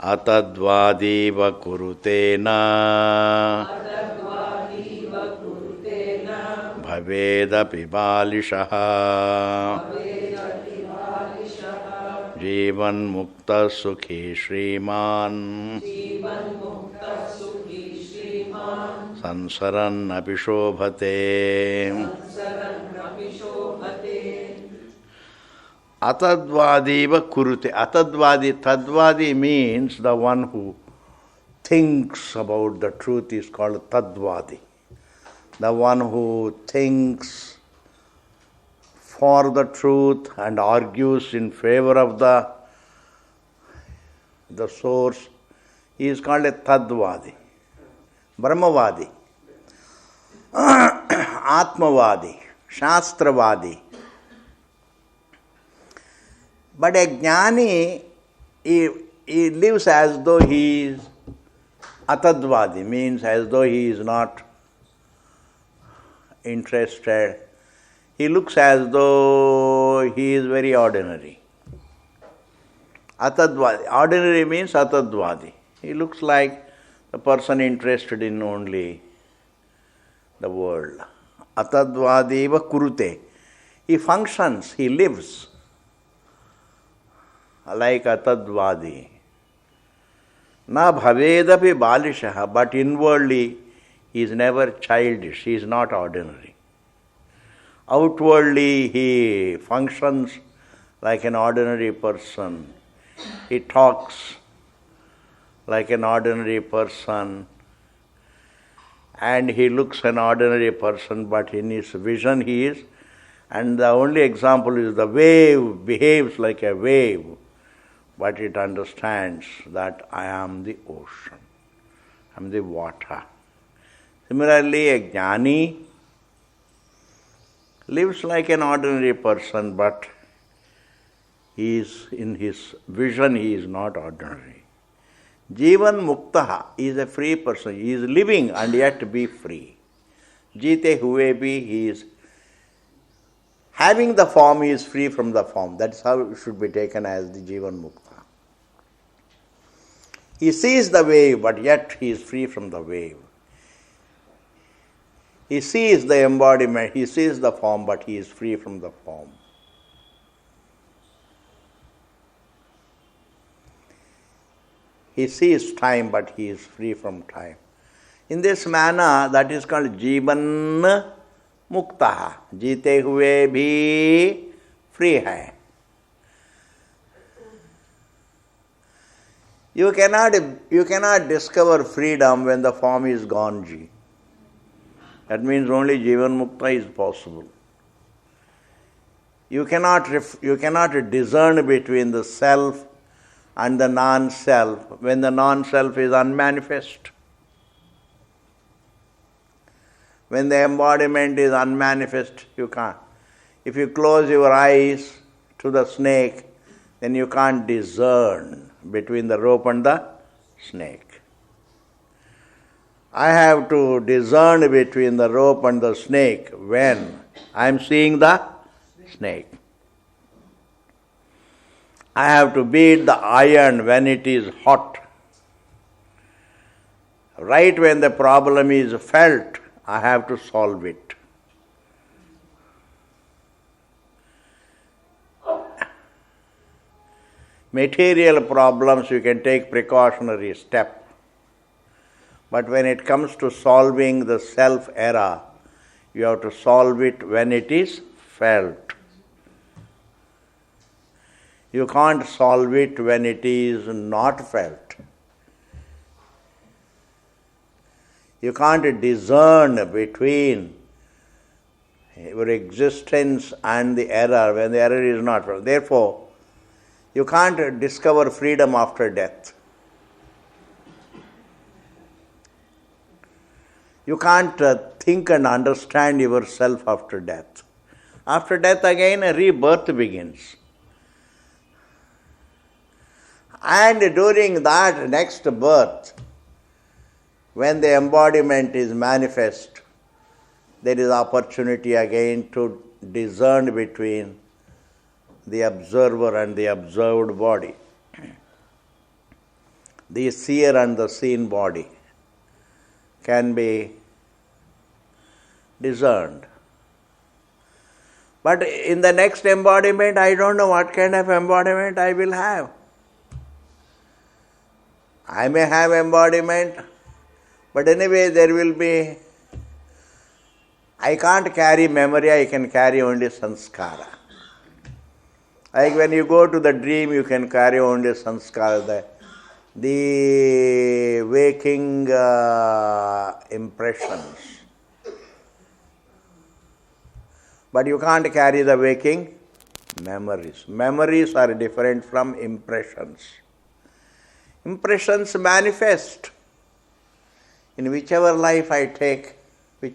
atadvadiva kurutena bhavedapi balishaha jivan mukta sukhi shriman sansaran apishobhate. Atadvadiva kurute. Atadvadi, tadvadi means the one who thinks about the truth is called tadvadi. The one who thinks for the truth and argues in favor of the source is called a tadvadi. Brahmavadi, Atmavadi, Shastravadi. But a jnani, he lives as though he is atadvadi, means as though he is not interested. He looks as though he is very ordinary. Atadvadi. Ordinary means atadvadi. He looks like the person interested in only the world. Atadvadiva kurute. He functions, he lives like atadvadi. Na bhavedapi balishaha, but inwardly he is never childish, he is not ordinary. Outwardly he functions like an ordinary person. He talks like an ordinary person and he looks an ordinary person, but in his vision he is, and the only example is the wave behaves like a wave, but it understands that I am the ocean, I am the water. Similarly, a jnani lives like an ordinary person, but he is in his vision he is not ordinary. Jivan muktaha is a free person. He is living and yet be free. Jite huve bhi, he is having the form, he is free from the form. That's how it should be taken as the Jivan mukta. He sees the wave, but yet he is free from the wave. He sees the embodiment, he sees the form, but he is free from the form. He sees time, but he is free from time. In this manner, that is called Jivan Muktaha. Jite hue bhi free hai. You cannot discover freedom when the form is gone, ji. That means only Jivan Mukta is possible. You cannot discern between the self and the non-self when the non-self is unmanifest. When the embodiment is unmanifest, you can't. If you close your eyes to the snake, then you can't discern between the rope and the snake. I have to discern between the rope and the snake when I am seeing the snake. I have to beat the iron when it is hot. Right when the problem is felt, I have to solve it. Material problems, you can take precautionary step. But when it comes to solving the self-error, you have to solve it when it is felt. You can't solve it when it is not felt. You can't discern between your existence and the error when the error is not felt. Therefore, you can't discover freedom after death. You can't think and understand yourself after death. After death again a rebirth begins. And during that next birth, when the embodiment is manifest, there is opportunity again to discern between the observer and the observed body. the seer and the seen body can be discerned. But in the next embodiment, I don't know what kind of embodiment I will have. I may have embodiment, but anyway there will be, I can't carry memory, I can carry only sanskara. Like when you go to the dream, you can carry only sanskara, the waking impressions. But you can't carry the waking memories. Memories are different from impressions. Impressions manifest. In whichever life I take, in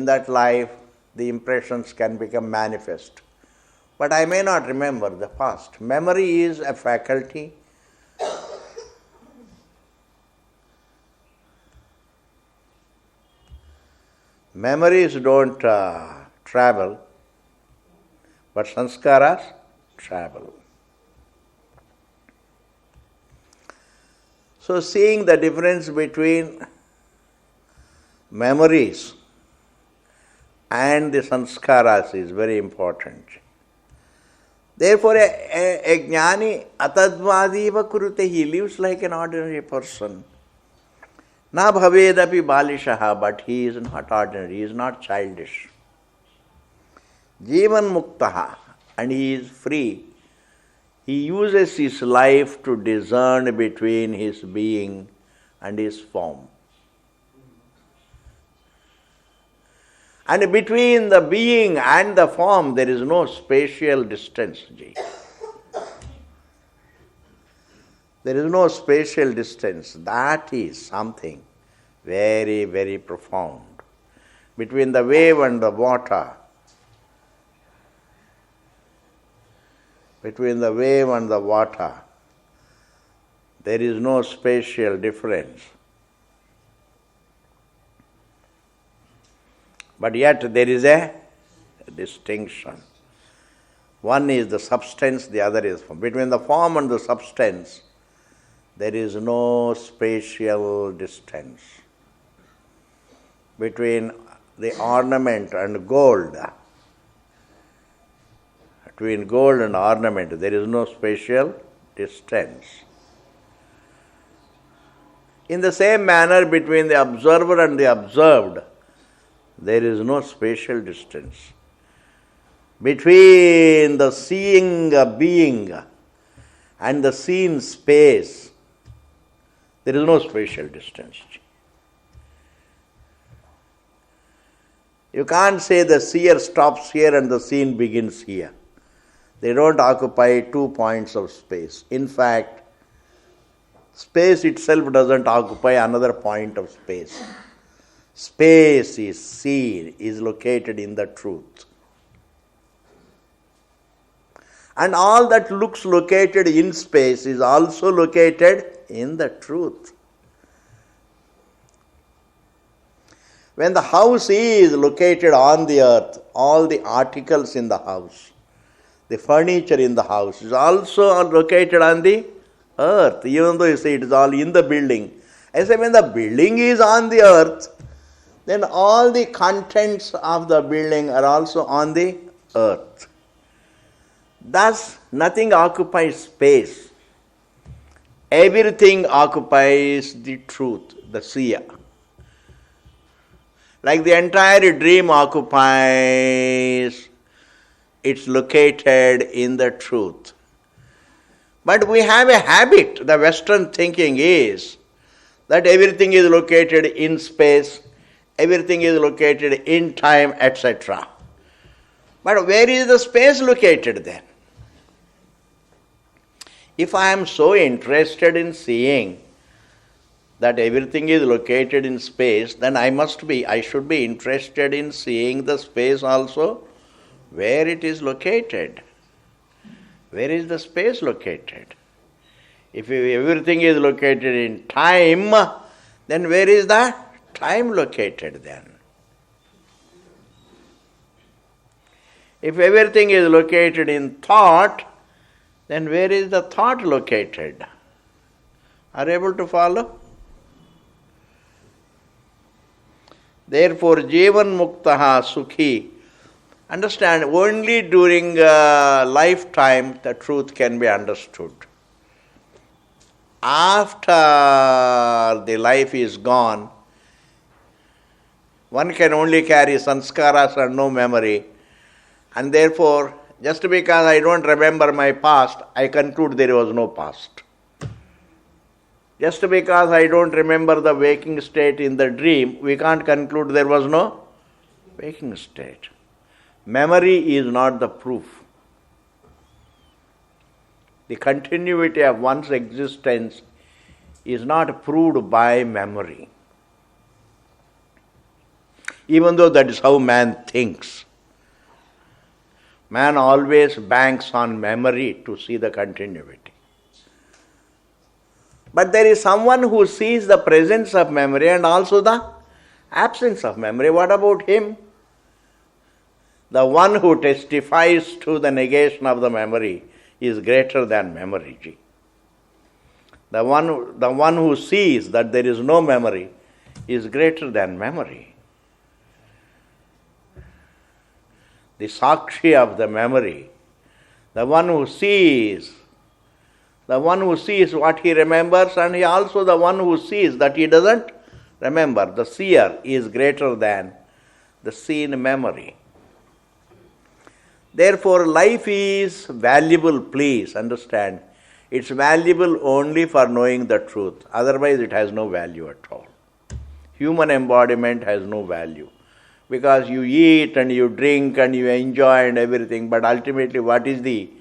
that life the impressions can become manifest. But I may not remember the past. Memory is a faculty. Memories don't travel, but sanskaras travel. So seeing the difference between memories and the sanskaras is very important. Therefore, a jnani atadvadiva kurute, he lives like an ordinary person. Na bhavedapi balishaha, but he is not ordinary, he is not childish. Jivan muktaha, and he is free. He uses his life to discern between his being and his form. And between the being and the form, there is no spatial distance. There is no spatial distance. That is something very, very profound. Between the wave and the water, there is no spatial difference. But yet there is a distinction. One is the substance, the other is form. Between the form and the substance, there is no spatial distance. Between the ornament and gold, there is no spatial distance. In the same manner, between the observer and the observed, there is no spatial distance. Between the seeing being and the seen space, there is no spatial distance. You can't say the seer stops here and the seen begins here. They don't occupy 2 points of space. In fact, space itself doesn't occupy another point of space. Space is seen, is located in the truth. And all that looks located in space is also located in the truth. When the house is located on the earth, all the articles in the house, the furniture in the house is also located on the earth, even though you say it is all in the building. I say when the building is on the earth, then all the contents of the building are also on the earth. Thus, nothing occupies space. Everything occupies the truth, the seer. Like the entire dream occupies, it's located in the truth. But we have a habit, the Western thinking is that everything is located in space, everything is located in time, etc. But where is the space located then? If I am so interested in seeing that everything is located in space, then I should be interested in seeing the space also where it is located. Where is the space located? If everything is located in time, then where is the time located then? If everything is located in thought, then where is the thought located? Are you able to follow? Therefore, Jivan Muktaha Sukhi. Understand, only during lifetime the truth can be understood. After the life is gone, one can only carry sanskaras and no memory. And therefore, just because I don't remember my past, I conclude there was no past. Just because I don't remember the waking state in the dream, we can't conclude there was no waking state. Memory is not the proof. The continuity of one's existence is not proved by memory. Even though that is how man thinks. Man always banks on memory to see the continuity. But there is someone who sees the presence of memory and also the absence of memory. What about him? The one who testifies to the negation of the memory is greater than memory. The one who sees that there is no memory is greater than memory. The Sakshi of the memory, the one who sees what he remembers, and he also the one who sees that he doesn't remember. The seer is greater than the seen memory. Therefore, life is valuable, please understand. It's valuable only for knowing the truth. Otherwise, it has no value at all. Human embodiment has no value. Because you eat and you drink and you enjoy and everything, but ultimately what is the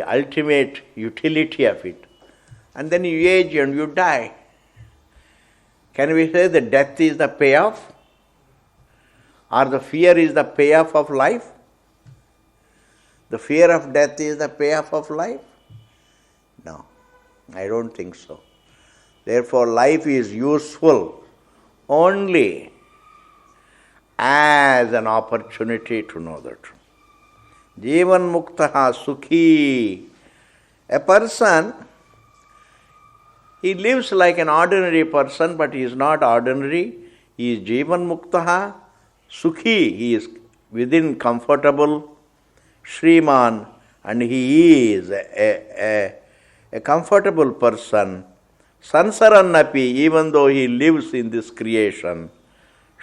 ultimate utility of it? And then you age and you die. Can we say that death is the payoff? Or the fear is the payoff of life? The fear of death is the payoff of life? No, I don't think so. Therefore, life is useful only as an opportunity to know the truth. Jivan Muktaha Sukhi. A person, he lives like an ordinary person, but he is not ordinary. He is Jivan Muktaha Sukhi. He is within comfortable, Shriman, and he is a comfortable person. Sansarannapi, even though he lives in this creation,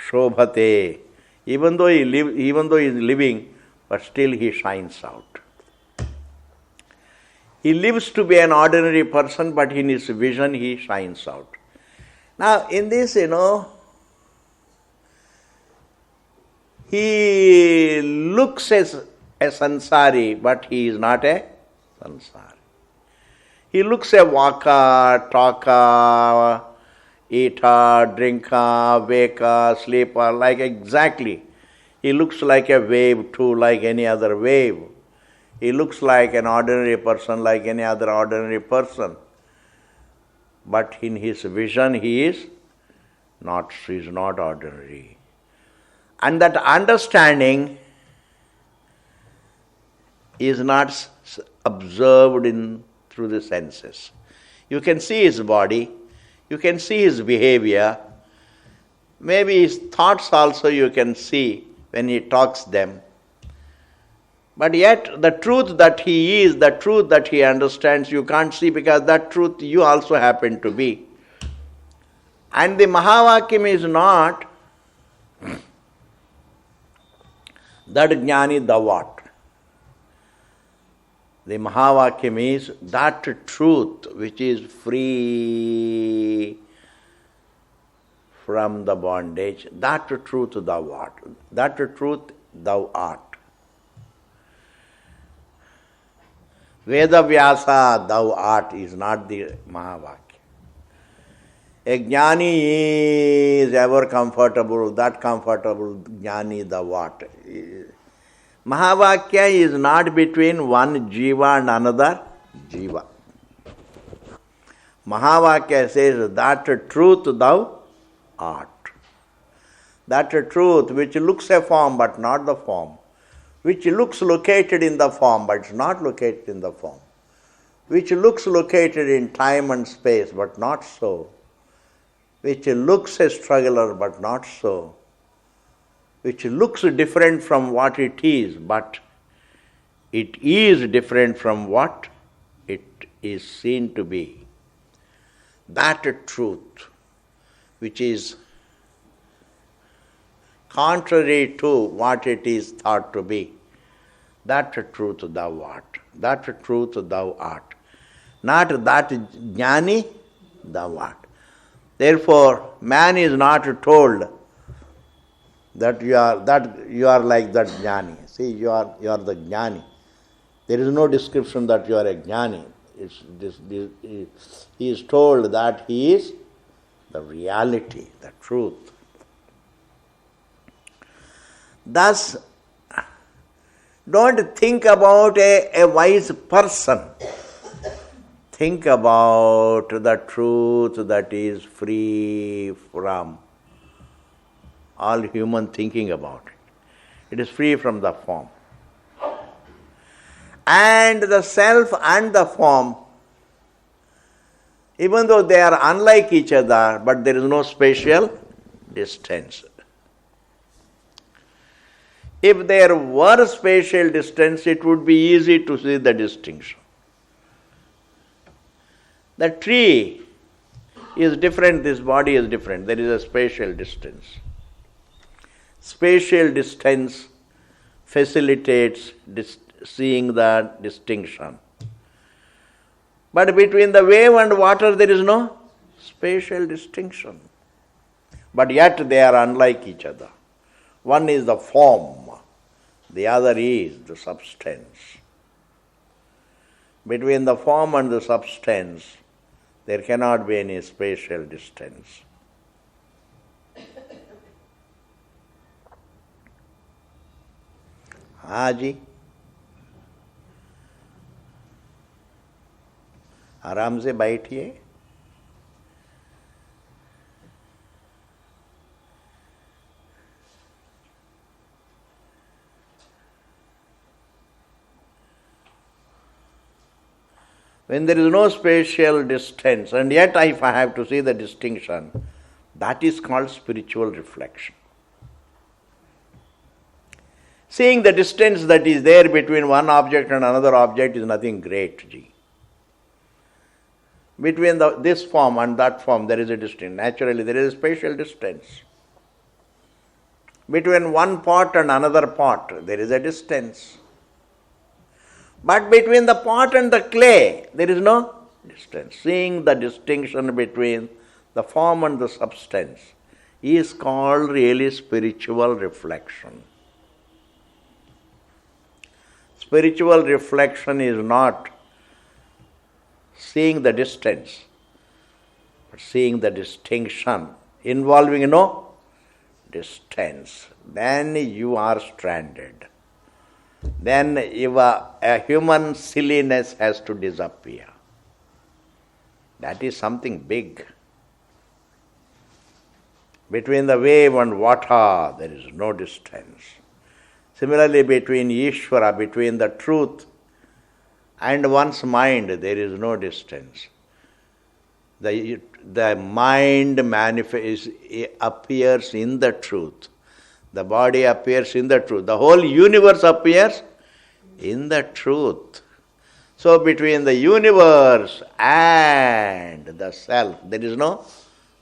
Shobhate, even though he is living, but still he shines out. He lives to be an ordinary person, but in his vision he shines out. Now, in this, he looks as a sansari, but he is not a sansari. He looks a walker, talker, eater, drinker, waker, sleeper, like exactly. He looks like a wave too, like any other wave. He looks like an ordinary person, like any other ordinary person. But in his vision, he is not ordinary. And that understanding is not observed through the senses. You can see his body, you can see his behavior, maybe his thoughts also you can see when he talks them. But yet the truth that he is, the truth that he understands, you can't see, because that truth you also happen to be. And the Mahavakyam is not that jnani the what. The Mahavakyam is that truth which is free from the bondage, that truth thou art, that truth thou art. Vedavyasa thou art is not the Mahavakyam. A jnani is ever comfortable, that comfortable jnani thou art. Mahavakya is not between one jiva and another jiva. Mahavakya says that truth thou art. That truth which looks a form but not the form, which looks located in the form but is not located in the form, which looks located in time and space, but not so, which looks a struggler, but not so, which looks different from what it is, but it is different from what it is seen to be. That truth, which is contrary to what it is thought to be, that truth thou art. That truth thou art. Not that jnani thou art. Therefore, man is not told that you are like that jnani. See, you are the jnani. There is no description that you are a jnani. He is told that he is the reality, the truth. Thus, don't think about a wise person. Think about the truth that is free from all human thinking about it. It is free from the form. And the self and the form, even though they are unlike each other, but there is no spatial distance. If there were spatial distance, it would be easy to see the distinction. The tree is different, this body is different. There is a spatial distance. Spatial distance facilitates seeing the distinction. But between the wave and water, there is no spatial distinction. But yet they are unlike each other. One is the form, the other is the substance. Between the form and the substance, there cannot be any spatial distance. हाँ जी, आराम से बैठिए. When there is no spatial distance, and yet if I have to see the distinction, that is called spiritual reflection. Seeing the distance that is there between one object and another object is nothing great, Ji. Between this form and that form, there is a distance. Naturally, there is a spatial distance. Between one pot and another pot, there is a distance. But between the pot and the clay, there is no distance. Seeing the distinction between the form and the substance is called really spiritual reflection. Spiritual reflection is not seeing the distance, but seeing the distinction involving no distance. Then you are stranded. Then a human silliness has to disappear. That is something big. Between the wave and water, there is no distance. Similarly, between Ishvara, between the truth and one's mind, there is no distance. The mind appears in the truth. The body appears in the truth. The whole universe appears in the truth. So between the universe and the self, there is no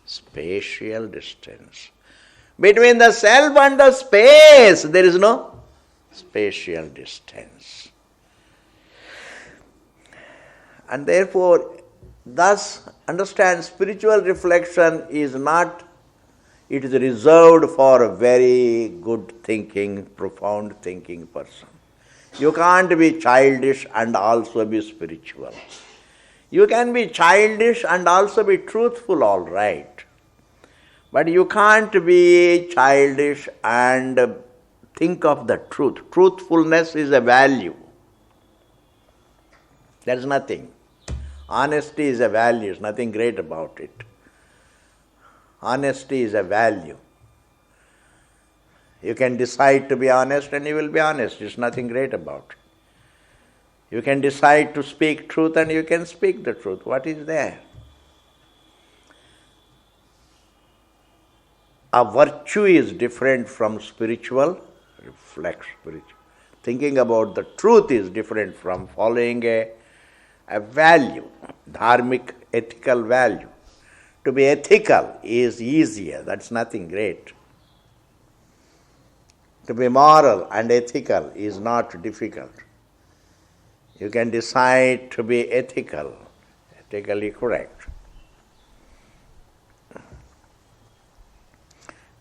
spatial distance. Between the self and the space, there is no spatial distance. And therefore, thus understand, spiritual reflection is not, it is reserved for a very good thinking, profound thinking person. You can't be childish and also be spiritual. You can be childish and also be truthful, all right. But you can't be childish and think of the truth. Truthfulness is a value. There is nothing. Honesty is a value, there's nothing great about it. Honesty is a value. You can decide to be honest and you will be honest. There's nothing great about it. You can decide to speak truth and you can speak the truth. What is there? A virtue is different from spiritual reflex. Thinking about the truth is different from following a value, dharmic, ethical value. To be ethical is easier, that's nothing great. To be moral and ethical is not difficult. You can decide to be ethical, ethically correct.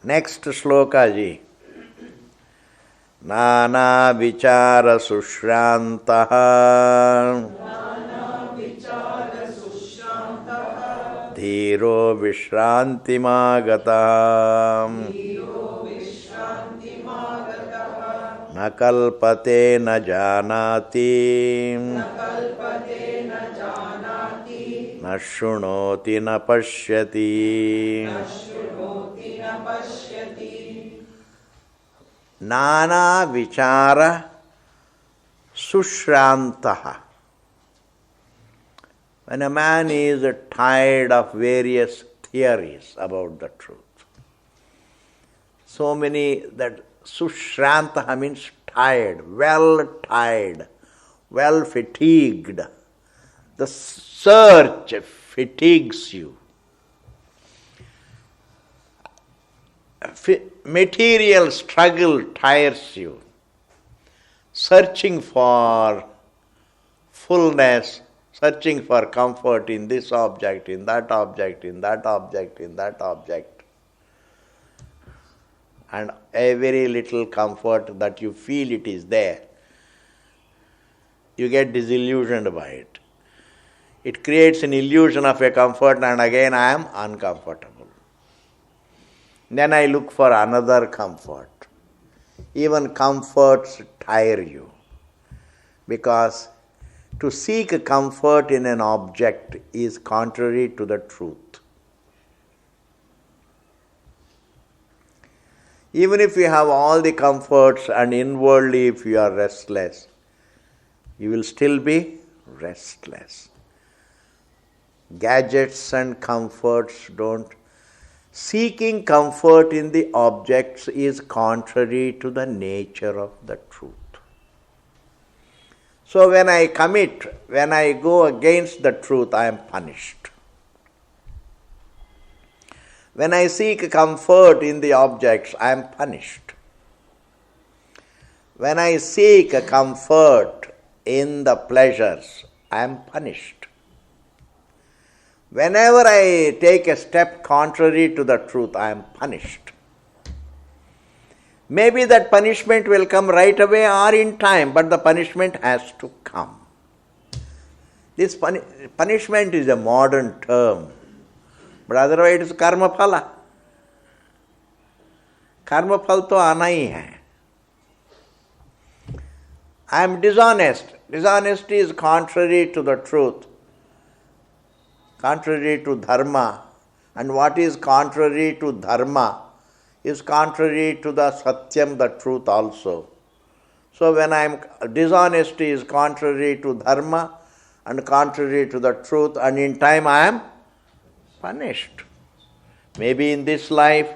Next shloka ji. Nana vichara sushrantaha dhiro vishrantimagata na kalpate na janati na shrunoti na pashyati. Nana vichara sushrantaha. When a man is tired of various theories about the truth, so many that sushrantaha means tired, well fatigued. The search fatigues you. Material struggle tires you. Searching for fullness, searching for comfort in this object, in that object, in that object, in that object. And a very little comfort that you feel it is there, you get disillusioned by it. It creates an illusion of a comfort and again I am uncomfortable. Then I look for another comfort. Even comforts tire you, because to seek comfort in an object is contrary to the truth. Even if you have all the comforts and inwardly if you are restless, you will still be restless. Gadgets and comforts don't. Seeking comfort in the objects is contrary to the nature of the truth. So when I go against the truth, I am punished. When I seek comfort in the objects, I am punished. When I seek comfort in the pleasures, I am punished. Whenever I take a step contrary to the truth, I am punished. Maybe that punishment will come right away or in time, but the punishment has to come. This punishment is a modern term, but otherwise it is karma phala. Karma phal to aana hi hai. I am dishonest. Dishonesty is contrary to the truth, contrary to dharma. And what is contrary to dharma is contrary to the satyam, the truth also. So when dishonesty is contrary to dharma and contrary to the truth, and in time I am punished. Maybe in this life,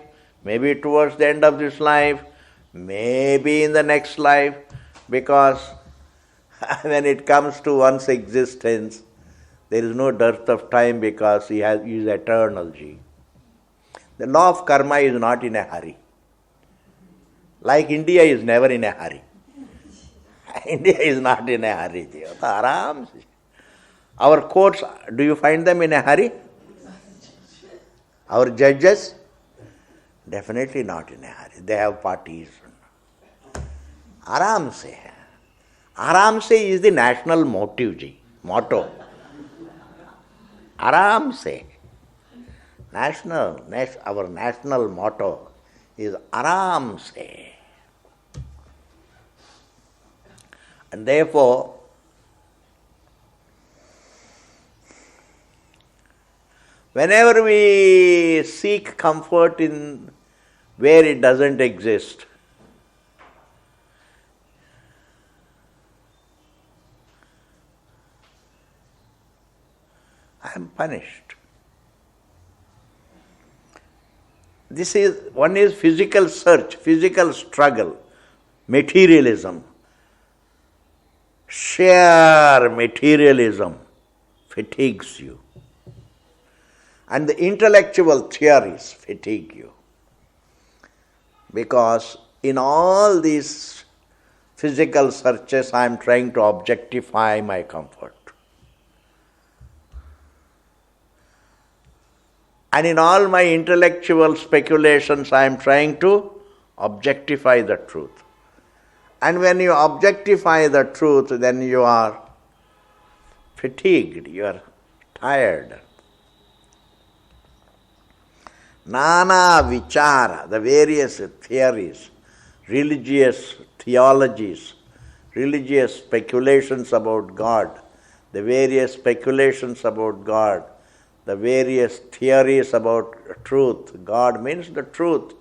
maybe towards the end of this life, maybe in the next life, because when it comes to one's existence, there is no dearth of time because he is eternal. The law of karma is not in a hurry. Like India is never in a hurry. India is not in a hurry. Our courts, do you find them in a hurry? Our judges? Definitely not in a hurry. They have parties. Aram se. Aram se is the national motto. Aram se. Our national motto is Aram se. And therefore, whenever we seek comfort in where it doesn't exist, I am punished. One is physical search, physical struggle, materialism. Sheer materialism fatigues you. And the intellectual theories fatigue you. Because in all these physical searches, I am trying to objectify my comfort. And in all my intellectual speculations, I am trying to objectify the truth. And when you objectify the truth, then you are fatigued, you are tired. Nana vichara, the various theories, religious theologies, religious speculations about God, the various speculations about God, the various theories about truth. God means the truth.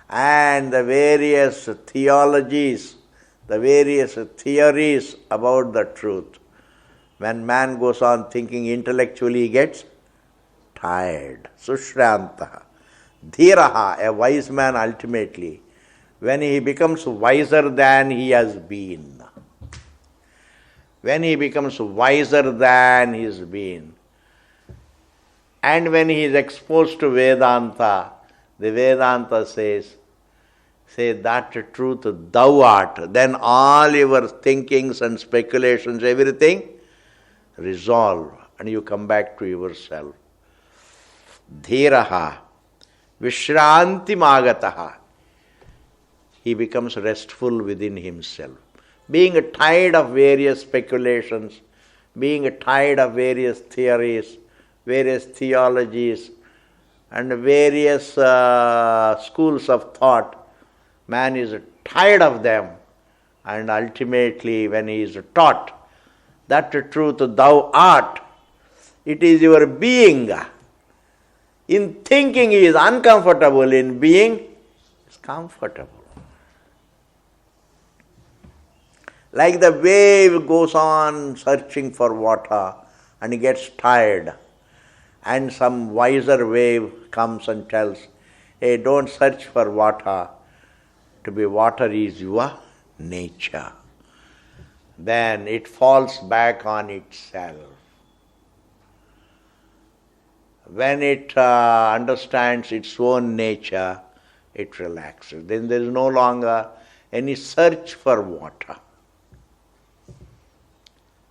And the various theologies, the various theories about the truth. When man goes on thinking intellectually, he gets tired. Sushrantaha. Dhiraha, a wise man ultimately, when he becomes wiser than he has been. When he becomes wiser than he has been. And when he is exposed to Vedanta, the Vedanta says, say that truth thou art, then all your thinkings and speculations, everything resolve and you come back to yourself. Dhiraha, Vishranti Magataha. He becomes restful within himself. Being tired of various speculations, being tired of various theories, various theologies, and various schools of thought, man is tired of them, and ultimately when he is taught that truth thou art, it is your being. In thinking he is uncomfortable, in being is comfortable. Like the wave goes on searching for water and he gets tired, and some wiser wave comes and tells, hey, don't search for water. To be water is your nature. Then it falls back on itself. When it understands its own nature, it relaxes. Then there is no longer any search for water.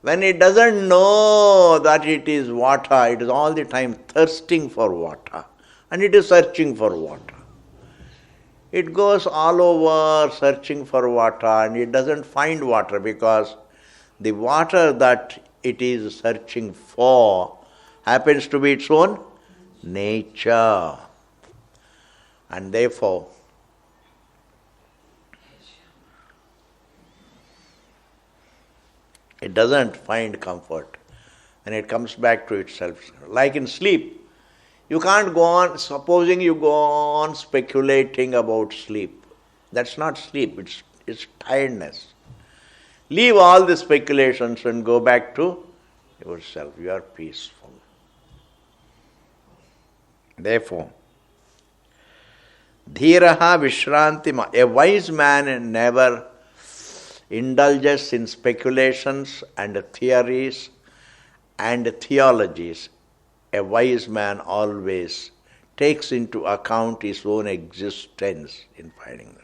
When it doesn't know that it is water, it is all the time thirsting for water, and it is searching for water. It goes all over searching for water and it doesn't find water because the water that it is searching for happens to be its own nature. And therefore, it doesn't find comfort and it comes back to itself. Like in sleep, you can't go on, supposing you go on speculating about sleep. That's not sleep, it's tiredness. Leave all the speculations and go back to yourself. You are peaceful. Therefore, Dhiraha Vishrantima, a wise man never indulges in speculations and theories and theologies. A wise man always takes into account his own existence in finding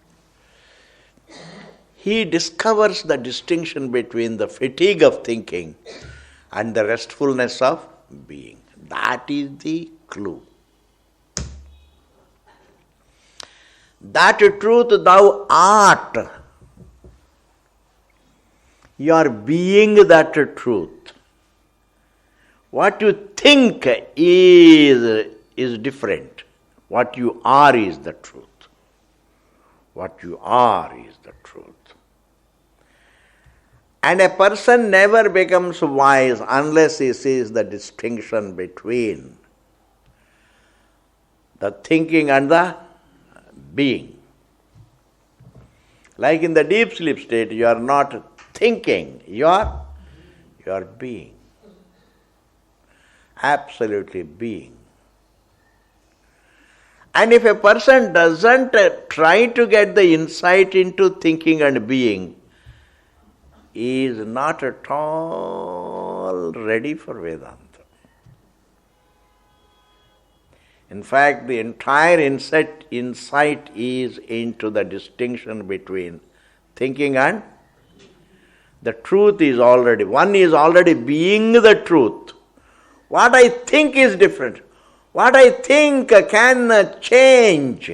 that. He discovers the distinction between the fatigue of thinking and the restfulness of being. That is the clue. That truth thou art. You are being that truth. What you think is different. What you are is the truth. What you are is the truth. And a person never becomes wise unless he sees the distinction between the thinking and the being. Like in the deep sleep state, you are not thinking, you are being. absolutely being. And if a person doesn't try to get the insight into thinking and being, he is not at all ready for Vedanta. In fact, the entire insight is into the distinction between thinking and the truth is already, one is already being the truth. What I think is different. What I think can change.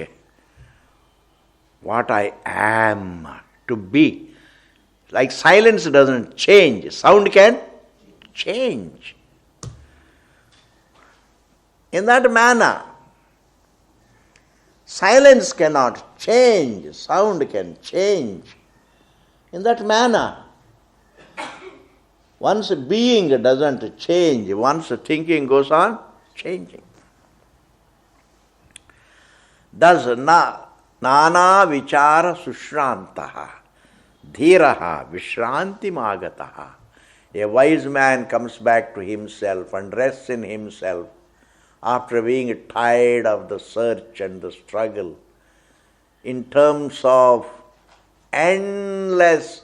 What I am to be. Like silence doesn't change, sound can change. In that manner, silence cannot change, sound can change. In that manner, one's being doesn't change, one's thinking goes on changing. Thus, nana vichara sushrantaha, dhiraha vishranti magataha. A wise man comes back to himself and rests in himself after being tired of the search and the struggle in terms of endless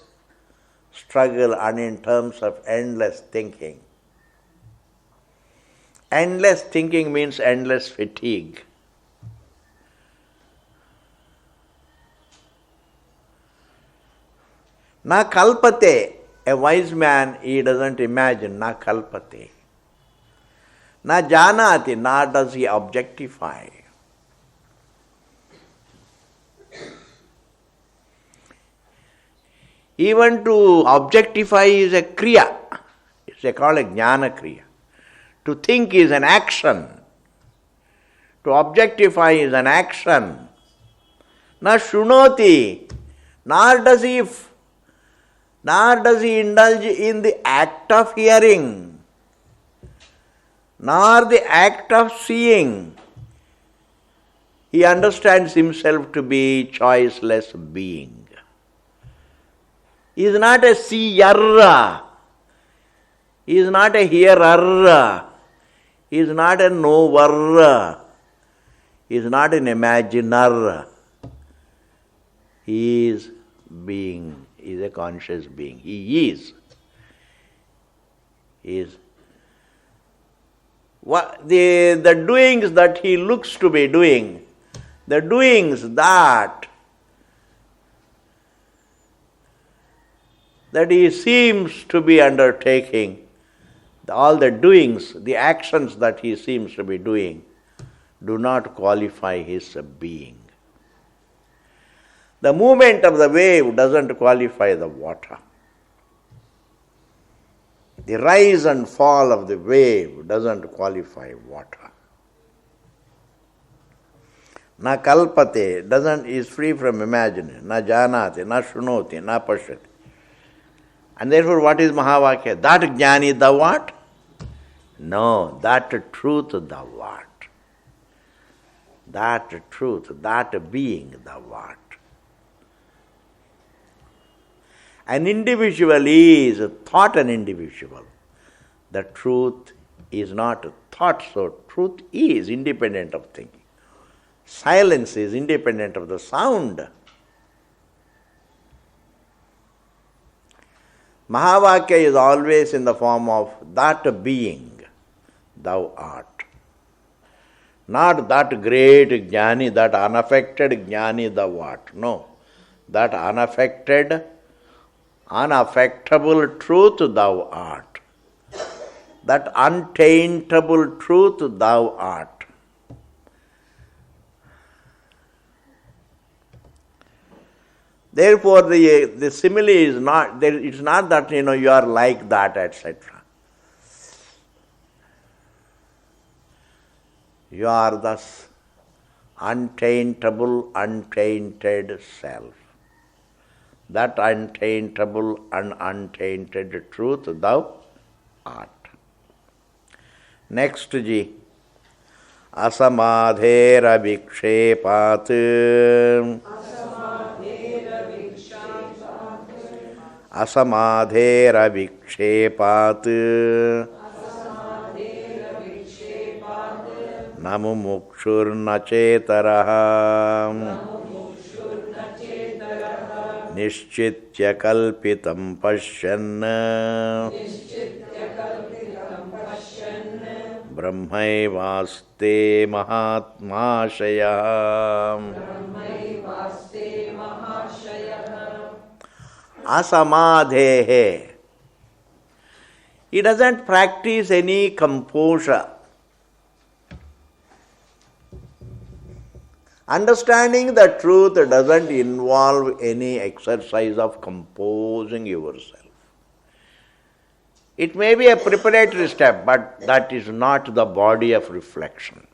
struggle and in terms of endless thinking. Endless thinking means endless fatigue. Na kalpate, a wise man, he doesn't imagine, na kalpate. Na janati, nor does he objectify. Even to objectify is a kriya. It's called a jnana kriya. To think is an action. To objectify is an action. Na shunoti, nor does he indulge in the act of hearing, nor the act of seeing. He understands himself to be choiceless being. He is not a seer, he is not a hearer, he is not a knower, he is not an imaginer. He is being. He is a conscious being. He is. He is. What the doings that he looks to be doing, the doings that he seems to be undertaking, all the doings, the actions that he seems to be doing, do not qualify his being. The movement of the wave doesn't qualify the water. The rise and fall of the wave doesn't qualify water. Na kalpate is free from imagining. Na janati, na shunoti, na pashyati. And therefore what is Mahavakya? That jnani thou art? No, that truth thou art. That truth, that being thou art. An individual is thought an individual. The truth is not thought, so truth is independent of thinking. Silence is independent of the sound. Mahavakya is always in the form of that being thou art. Not that great jnani, that unaffected jnani thou art. No, that unaffected, unaffectable truth thou art. That untaintable truth thou art. Therefore, the simile is not, it's not that you are like that, etc. You are thus untaintable, untainted self. That untaintable and untainted truth thou art. Next, ji. Asamadhera vikshepat. Asamadhera vikshepat. na mumukshurna cetaraha nishchitya kalpitam pashyan brahmaivaste mahatmashaya. Asamadhehe. He doesn't practice any composure. Understanding the truth doesn't involve any exercise of composing yourself. It may be a preparatory step, but that is not the body of reflection.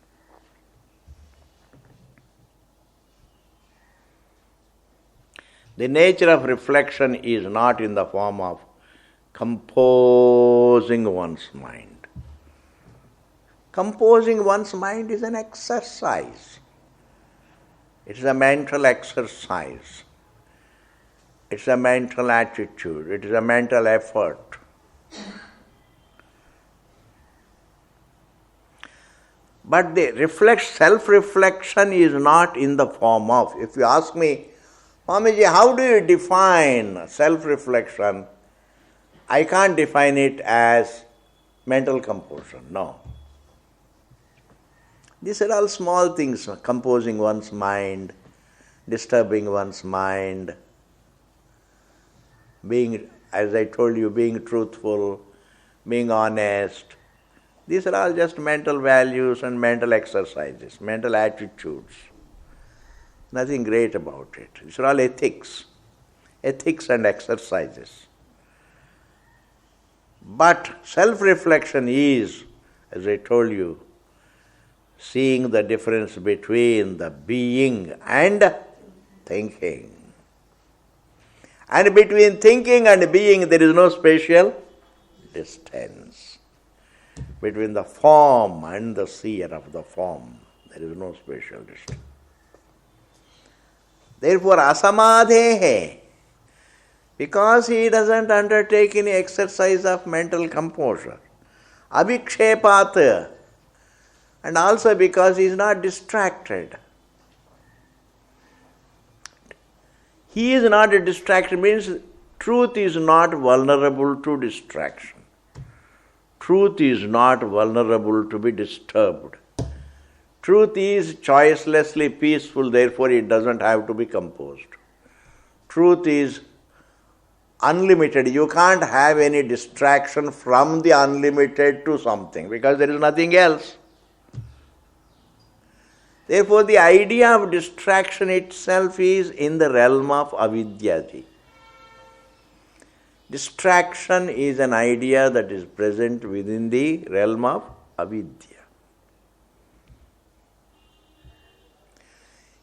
The nature of reflection is not in the form of composing one's mind. Composing one's mind is an exercise. It's a mental exercise. It's a mental attitude. It is a mental effort. But the self-reflection is not in the form of, if you ask me, Swamiji, how do you define self-reflection? I can't define it as mental composure, no. These are all small things, composing one's mind, disturbing one's mind, being, as I told you, being truthful, being honest. These are all just mental values and mental exercises, mental attitudes. Nothing great about it. These are all ethics and exercises. But self-reflection is, as I told you, seeing the difference between the being and thinking. And between thinking and being there is no spatial distance. Between the form and the seer of the form there is no spatial distance. Therefore, asamadhehe, because he doesn't undertake any exercise of mental composure, abhikshepat, and also because he is not distracted. He is not distracted means truth is not vulnerable to distraction. Truth is not vulnerable to be disturbed. Truth is choicelessly peaceful, therefore it doesn't have to be composed. Truth is unlimited. You can't have any distraction from the unlimited to something because there is nothing else. Therefore, the idea of distraction itself is in the realm of avidyati. Distraction is an idea that is present within the realm of avidya.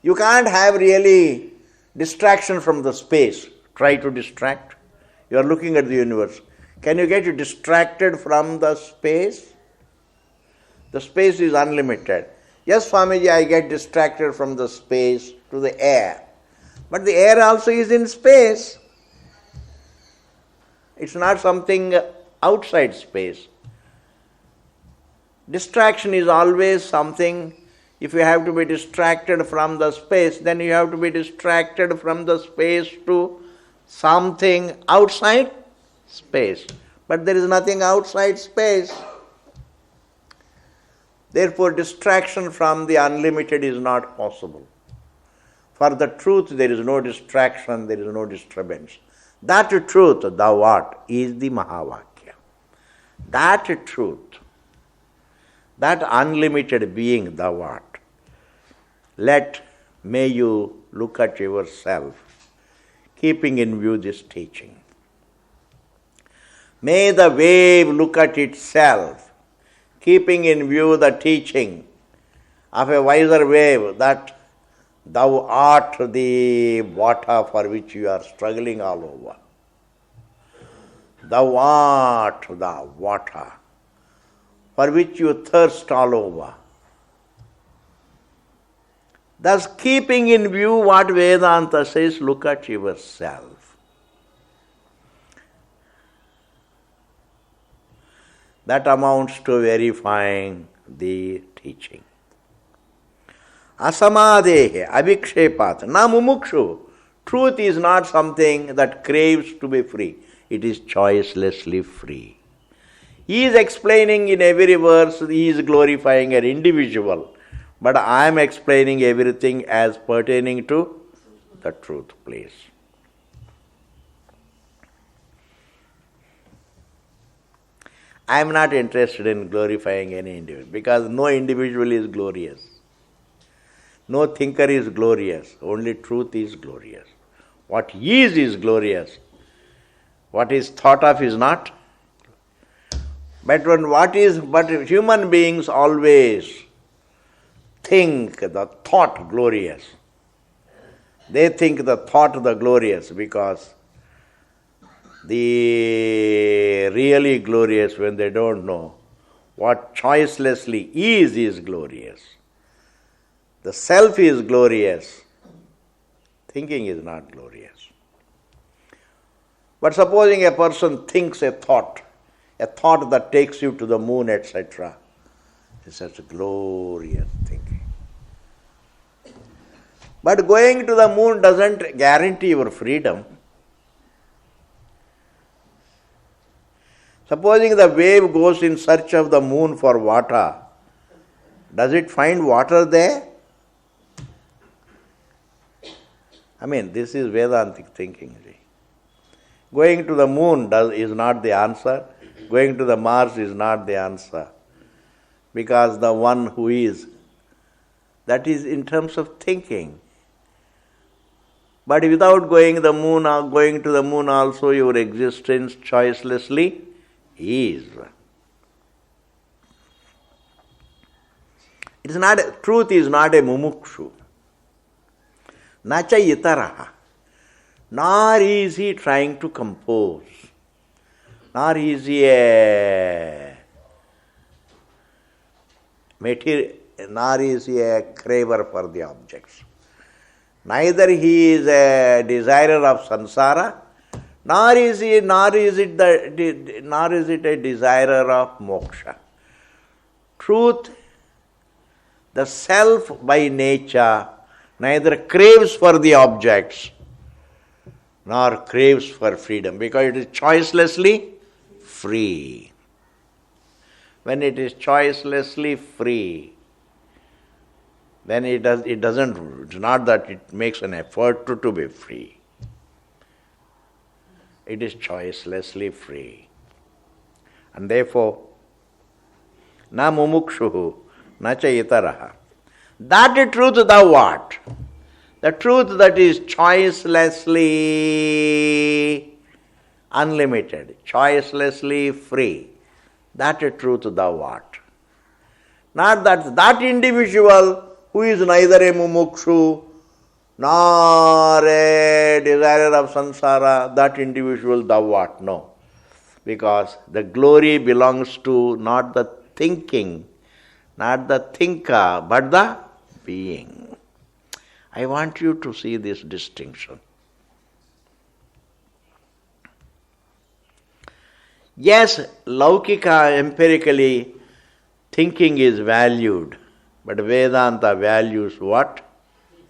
You can't have really distraction from the space. Try to distract. You are looking at the universe. Can you get distracted from the space? The space is unlimited. Yes, Swamiji, I get distracted from the space to the air. But the air also is in space. It's not something outside space. Distraction is always something, if you have to be distracted from the space, then you have to be distracted from the space to something outside space. But there is nothing outside space. Therefore, distraction from the unlimited is not possible. For the truth, there is no distraction, there is no disturbance. That truth, thou art, is the Mahavakya. That truth, that unlimited being, thou art. May you look at yourself, keeping in view this teaching. May the wave look at itself, keeping in view the teaching of a wiser wave that thou art the water for which you are struggling all over. Thou art the water for which you thirst all over. Thus, keeping in view what Vedanta says, look at yourself. That amounts to verifying the teaching. Asamadehe, avikshepat, na mumukshu. Truth is not something that craves to be free. It is choicelessly free. He is explaining in every verse, he is glorifying an individual. But I am explaining everything as pertaining to the truth, please. I am not interested in glorifying any individual because no individual is glorious. No thinker is glorious. Only truth is glorious. What is glorious. What is thought of is not. But human beings always think the thought glorious. They think the thought the glorious because the really glorious when they don't know what choicelessly is glorious. The self is glorious. Thinking is not glorious. But supposing a person thinks a thought that takes you to the moon, etc., is such a glorious thinking. But going to the moon doesn't guarantee your freedom. Supposing the wave goes in search of the moon for water, does it find water there? This is Vedantic thinking. Going to the moon is not the answer. Going to the Mars is not the answer. Because the one who is, that is in terms of thinking. But without going to the moon also, your existence choicelessly is. Truth is not a mumukshu. Nacha itaraha. Nor is he trying to compose. Nor is he a craver for the objects. Neither he is a desirer of samsara, nor is it a desirer of moksha. Truth, the self by nature, neither craves for the objects nor craves for freedom because it is choicelessly free. When it is choicelessly free, then it's not that it makes an effort to be free. It is choicelessly free. And therefore, na mumukshuhu, na cha itaraha. That truth thou art. The truth that is choicelessly unlimited, choicelessly free. That truth thou art. Not that individual who is neither a mumukshu nor a desirer of samsara, that individual thou art. No. Because the glory belongs to not the thinking, not the thinker, but the being. I want you to see this distinction. Yes, Laukika, empirically, thinking is valued, but Vedanta values what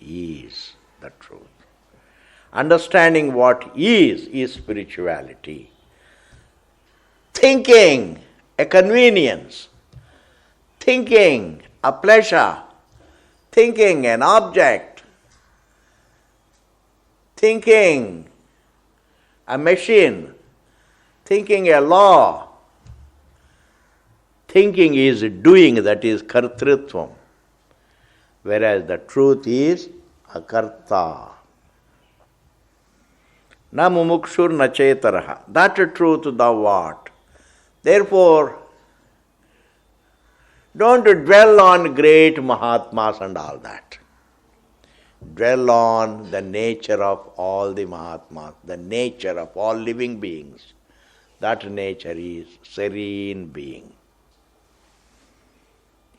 is the truth. Understanding what is spirituality. Thinking, a convenience. Thinking, a pleasure. Thinking, an object. Thinking, a machine. Thinking, a law. Thinking is doing, that is kartritvam. Whereas the truth is akarta. Na mumukshur na chetaraha. That truth thou art. Therefore, don't dwell on great Mahatmas and all that. Dwell on the nature of all the Mahatmas, the nature of all living beings. That nature is serene being.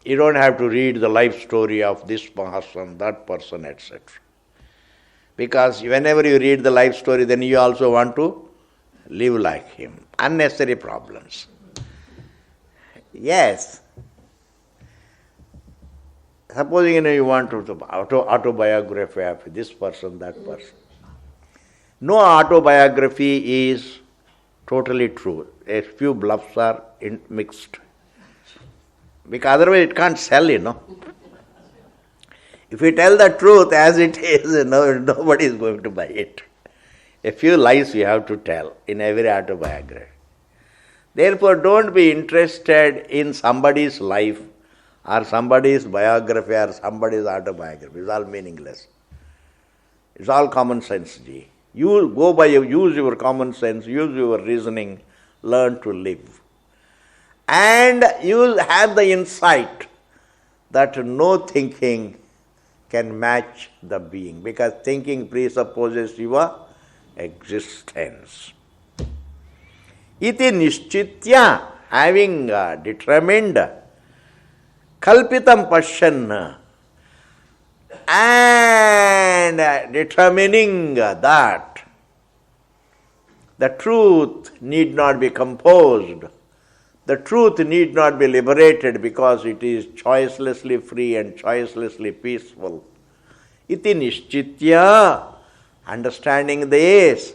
You don't have to read the life story of this person, that person, etc. Because whenever you read the life story, then you also want to live like him. Unnecessary problems. Yes. Supposing you want to autobiography of this person, that person. No autobiography is totally true. A few bluffs are mixed. Because otherwise it can't sell, If you tell the truth as it is, nobody is going to buy it. A few lies you have to tell in every autobiography. Therefore, don't be interested in somebody's life or somebody's biography or somebody's autobiography. It's all meaningless. It's all common sense, Ji. You go by, use your common sense, use your reasoning, learn to live. And you will have the insight that no thinking can match the being, because thinking presupposes your existence. Iti nishchitya, having determined, kalpitam pasyan, and determining that the truth need not be composed, the truth need not be liberated because it is choicelessly free and choicelessly peaceful. Iti nishchitya, understanding this,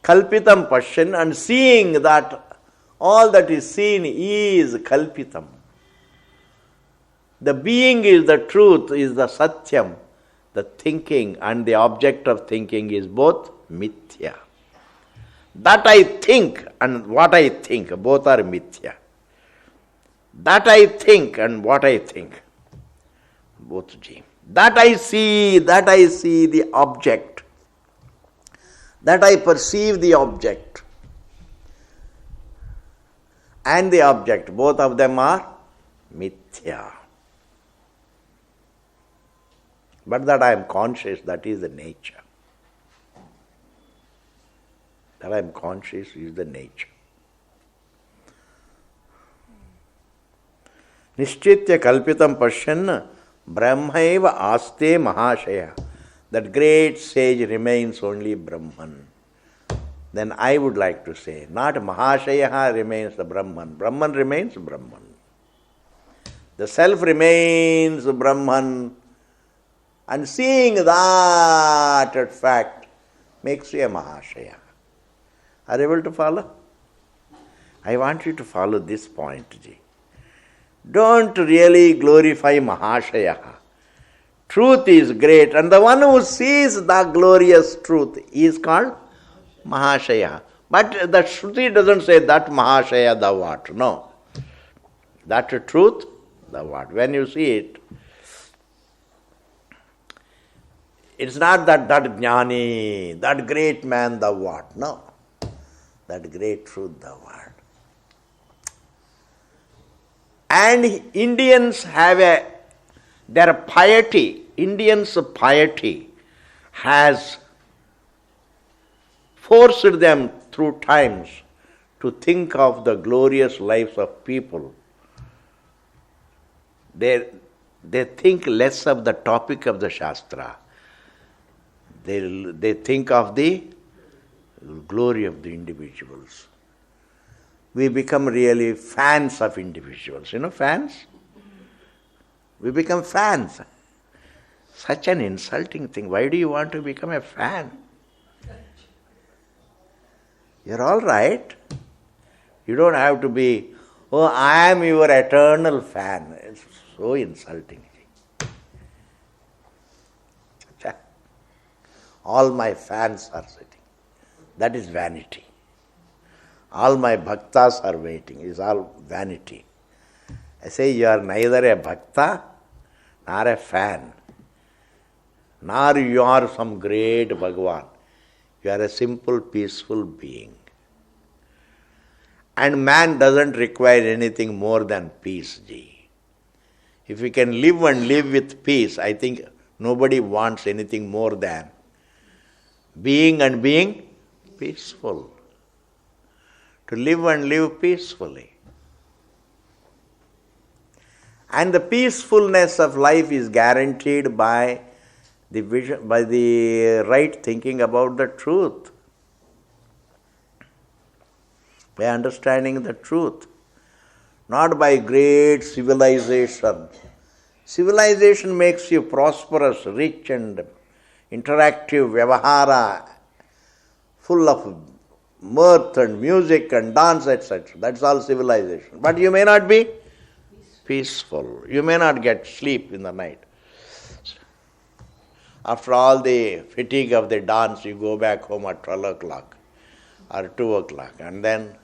kalpitam pasyan, and seeing that all that is seen is kalpitam. The being is the truth, is the satyam. The thinking and the object of thinking is both mithya. That I think and what I think, both are mithya. That I think and what I think, both Ji. That I see the object. That I perceive the object. And the object, both of them are mithya. But that I am conscious, that is the nature. That I am conscious is the nature. Nishchitya kalpitam pashyan brahmaiva aste mahashaya. That great sage remains only Brahman. Then I would like to say, not mahashaya remains the Brahman. Brahman remains Brahman. The self remains Brahman. And seeing that fact makes you a mahashaya. Are you able to follow? I want you to follow this point, Ji. Don't really glorify mahashaya. Truth is great, and the one who sees the glorious truth is called mahashaya. But the Shruti doesn't say that mahashaya thou art. No. That truth thou art. When you see it, it's not that jnani, that great man thou art. No. That great truth thou art. And Indians have their piety, Indians' piety has forced them through times to think of the glorious lives of people. They think less of the topic of the Shastra. They think of the glory of the individuals. We become really fans of individuals. You know fans? We become fans. Such an insulting thing. Why do you want to become a fan? You're all right. You don't have to be, oh, I am your eternal fan. It's so insulting. All my fans are sitting. That is vanity. All my bhaktas are waiting. It's all vanity. I say you are neither a bhakta nor a fan. Nor you are some great Bhagavan. You are a simple, peaceful being. And man doesn't require anything more than peace, Ji. If we can live and live with peace, I think nobody wants anything more than being and being peaceful. To live and live peacefully. And the peacefulness of life is guaranteed by the vision, by the right thinking about the truth. By understanding the truth. Not by great civilization, Civilization makes you prosperous, rich and interactive, vyavahara, full of mirth and music and dance, etc. That's all civilization. But you may not be peaceful. You may not get sleep in the night. After all the fatigue of the dance, you go back home at 12 o'clock or 2 o'clock, and then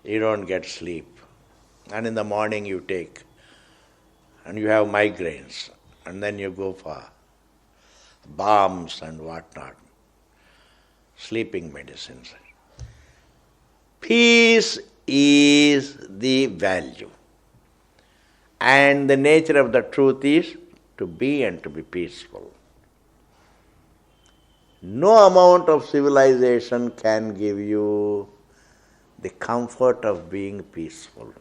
you don't get sleep. And in the morning you take, and you have migraines, and then you go for balms and whatnot, sleeping medicines. Peace is the value. And the nature of the truth is to be and to be peaceful. No amount of civilization can give you the comfort of being peaceful.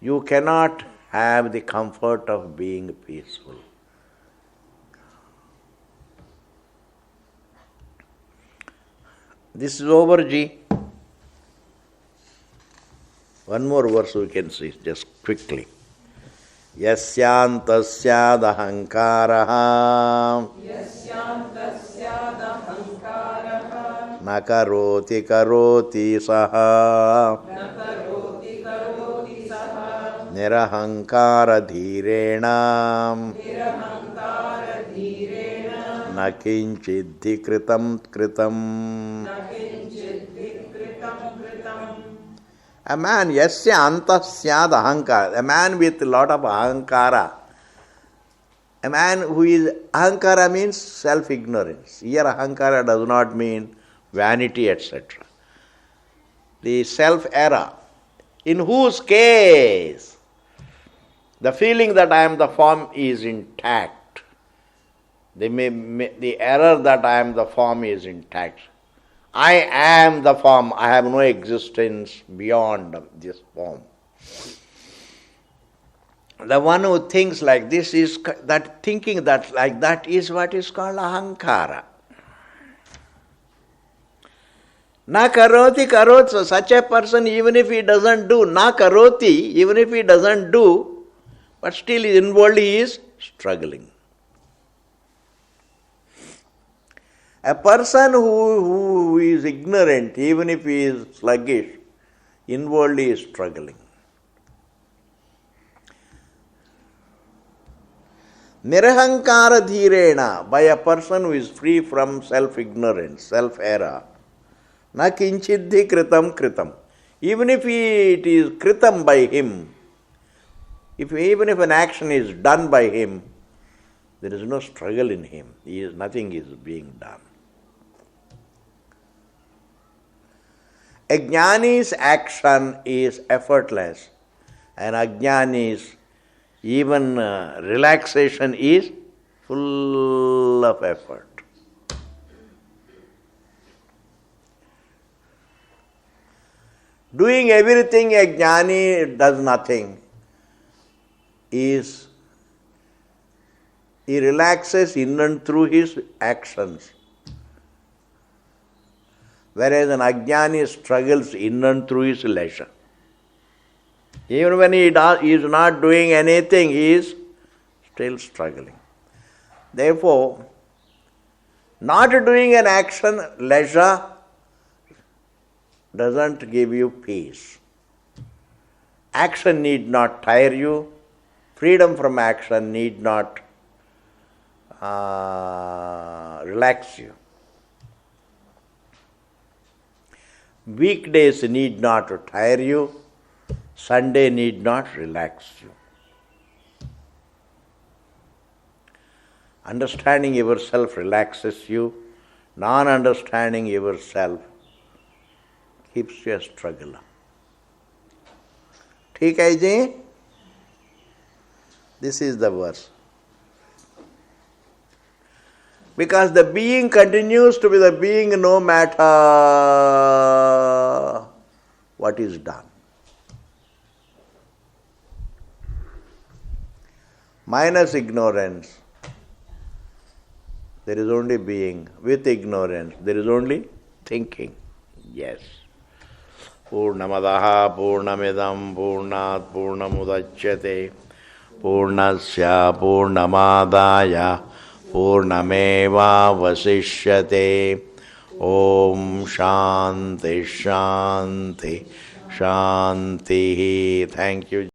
You cannot have the comfort of being peaceful. This is over, Ji. One more verse we can see just quickly. Yasyantasyadahankaraha nakaroti karoti saha nirahankara dhirena nakinchiddhi kritam kritam. A man, yasya anta syad ahankara, a man with a lot of ahankara. A man who is, ahankara means self-ignorance. Here ahankara does not mean vanity, etc. The self-error, in whose case the feeling that I am the form is intact. The error that I am the form is intact. I am the form, I have no existence beyond this form. The one who thinks like this is that thinking that like that is what is called ahankara. Na karoti karot, so such a person, even if he doesn't do, na karoti, even if he doesn't do, but still inwardly he is struggling. A person who is ignorant, even if he is sluggish, inwardly is struggling. Nirahankara dhirena, by a person who is free from self-ignorance, self-error, na kinchiddhi kritam kritam. Even if it is kritam by him, even if an action is done by him, there is no struggle in him. Nothing is being done. A jnani's action is effortless, and ajnani's even relaxation is full of effort. Doing everything a jnani does nothing is he relaxes in and through his actions. Whereas an ajnani struggles in and through his leisure. Even when he is not doing anything, he is still struggling. Therefore, not doing an action, leisure, doesn't give you peace. Action need not tire you. Freedom from action need not relax you. Weekdays need not tire you. Sunday need not relax you. Understanding yourself relaxes you. Non-understanding yourself keeps you a struggler. ठीक है जी? This is the verse. Because the being continues to be the being no matter what is done. Minus ignorance, there is only being. With ignorance, there is only thinking. Yes. पूर्णमदः पूर्णमिदं पूर्णात् पूर्णमुदच्यते पूर्णस्य पूर्णमादाय पूर्णमेवावशिष्यते ॐ शान्ति शान्ति शान्तिः। Thank you.